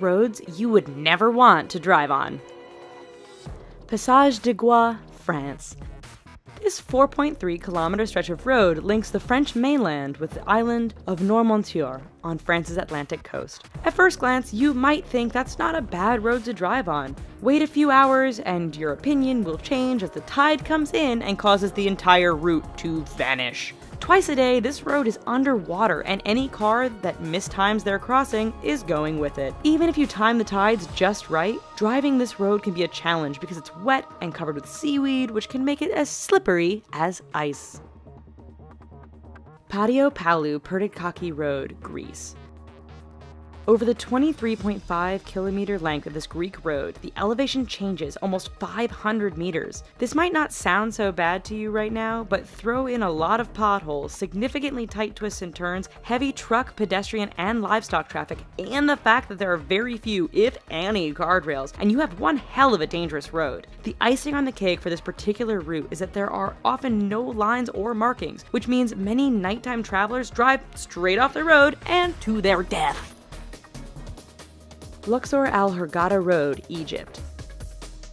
roads you would never want to drive on. Passage de Gois, France. This 4.3-kilometer stretch of road links the French mainland with the island of Noirmoutier on France's Atlantic coast. At first glance, you might think that's not a bad road to drive on. Wait a few hours and your opinion will change as the tide comes in and causes the entire route to vanish. Twice a day, this road is underwater, and any car that mistimes their crossing is going with it. Even if you time the tides just right, driving this road can be a challenge because it's wet and covered with seaweed, which can make it as slippery as ice. Patio Palu Pertikachi Road, Greece. Over the 23.5-kilometer length of this Greek road, the elevation changes almost 500 meters. This might not sound so bad to you right now, but throw in a lot of potholes, significantly tight twists and turns, heavy truck, pedestrian, and livestock traffic, and the fact that there are very few, if any, guardrails, and you have one hell of a dangerous road. The icing on the cake for this particular route is that there are often no lines or markings, which means many nighttime travelers drive straight off the road and to their death. Luxor Al Hurghada Road, Egypt.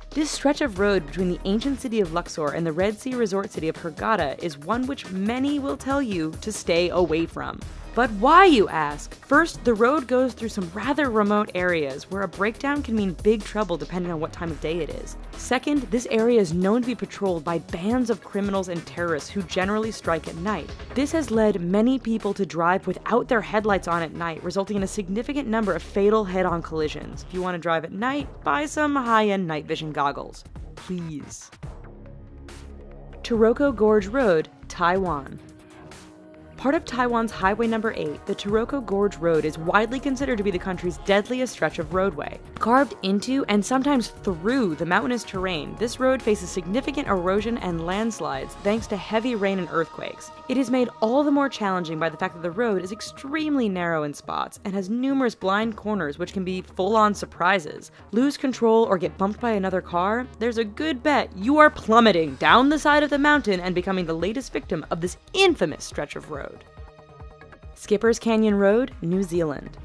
This stretch of road between the ancient city of Luxor and the Red Sea resort city of Hurghada is one which many will tell you to stay away from. But why, you ask? First, the road goes through some rather remote areas where a breakdown can mean big trouble depending on what time of day it is. Second, this area is known to be patrolled by bands of criminals and terrorists who generally strike at night. This has led many people to drive without their headlights on at night, resulting in a significant number of fatal head-on collisions. If you want to drive at night, buy some high-end night vision goggles. Please. Taroko Gorge Road, Taiwan. Part of Taiwan's Highway Number 8, the Taroko Gorge Road is widely considered to be the country's deadliest stretch of roadway. Carved into and sometimes through the mountainous terrain, this road faces significant erosion and landslides thanks to heavy rain and earthquakes. It is made all the more challenging by the fact that the road is extremely narrow in spots and has numerous blind corners which can be full-on surprises. Lose control or get bumped by another car? There's a good bet you are plummeting down the side of the mountain and becoming the latest victim of this infamous stretch of road. Skipper's Canyon Road, New Zealand.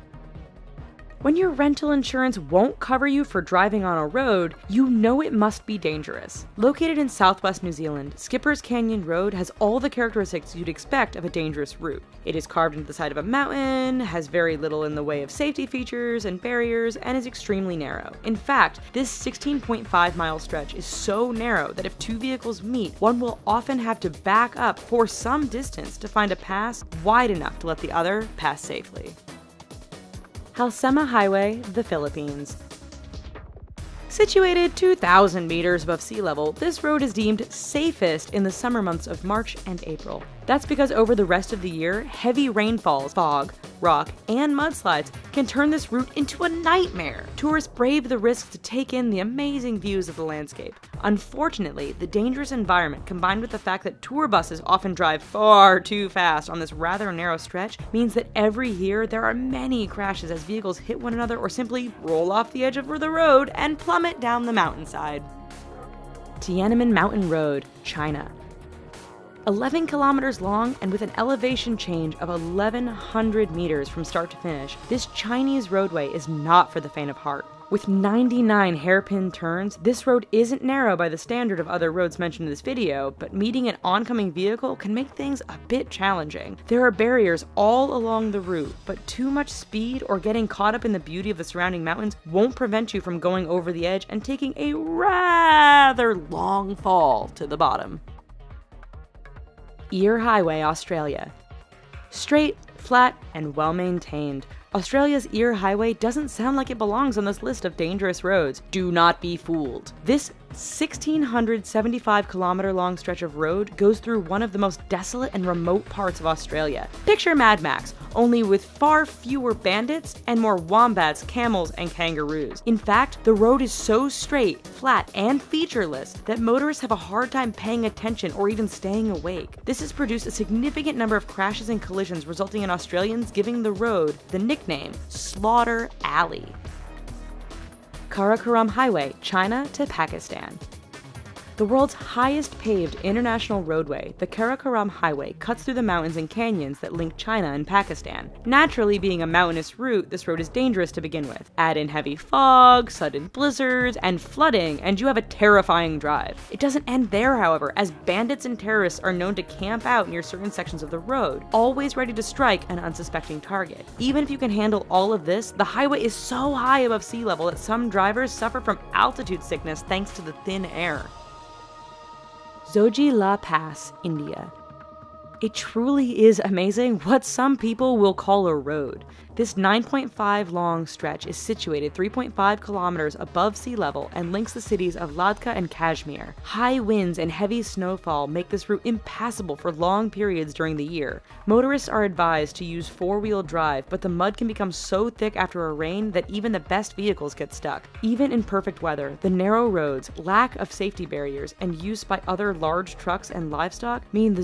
When your rental insurance won't cover you for driving on a road, you know it must be dangerous. Located in southwest New Zealand, Skipper's Canyon Road has all the characteristics you'd expect of a dangerous route. It is carved into the side of a mountain, has very little in the way of safety features and barriers, and is extremely narrow. In fact, this 16.5-mile stretch is so narrow that if two vehicles meet, one will often have to back up for some distance to find a pass wide enough to let the other pass safely. Halsema Highway, the Philippines. Situated 2,000 meters above sea level, this road is deemed safest in the summer months of March and April. That's because over the rest of the year, heavy rainfalls, fog, rock, and mudslides can turn this route into a nightmare. Tourists brave the risk to take in the amazing views of the landscape. Unfortunately, the dangerous environment combined with the fact that tour buses often drive far too fast on this rather narrow stretch means that every year there are many crashes as vehicles hit one another or simply roll off the edge of the road and plummet down the mountainside. Tiananmen Mountain Road, China. 11 kilometers long and with an elevation change of 1,100 meters from start to finish, this Chinese roadway is not for the faint of heart. With 99 hairpin turns, this road isn't narrow by the standard of other roads mentioned in this video, but meeting an oncoming vehicle can make things a bit challenging. There are barriers all along the route, but too much speed or getting caught up in the beauty of the surrounding mountains won't prevent you from going over the edge and taking a rather long fall to the bottom. Eyre Highway, Australia. Straight, flat, and well-maintained, Australia's Eyre Highway doesn't sound like it belongs on this list of dangerous roads. Do not be fooled. This 1,675-kilometer long stretch of road goes through one of the most desolate and remote parts of Australia. Picture Mad Max, only with far fewer bandits and more wombats, camels, and kangaroos. In fact, the road is so straight, flat, and featureless that motorists have a hard time paying attention or even staying awake. This has produced a significant number of crashes and collisions, resulting in Australians giving the road the nickname Slaughter Alley. Karakoram Highway, China to Pakistan. The world's highest paved international roadway, the Karakoram Highway, cuts through the mountains and canyons that link China and Pakistan. Naturally, being a mountainous route, this road is dangerous to begin with. Add in heavy fog, sudden blizzards, and flooding, and you have a terrifying drive. It doesn't end there, however, as bandits and terrorists are known to camp out near certain sections of the road, always ready to strike an unsuspecting target. Even if you can handle all of this, the highway is so high above sea level that some drivers suffer from altitude sickness thanks to the thin air. Zojila Pass, India. It truly is amazing what some people will call a road. This 9.5 long stretch is situated 3.5 kilometers above sea level and links the cities of Ladakh and Kashmir. High winds and heavy snowfall make this route impassable for long periods during the year. Motorists are advised to use four-wheel drive, but the mud can become so thick after a rain that even the best vehicles get stuck. Even in perfect weather, the narrow roads, lack of safety barriers, and use by other large trucks and livestock mean the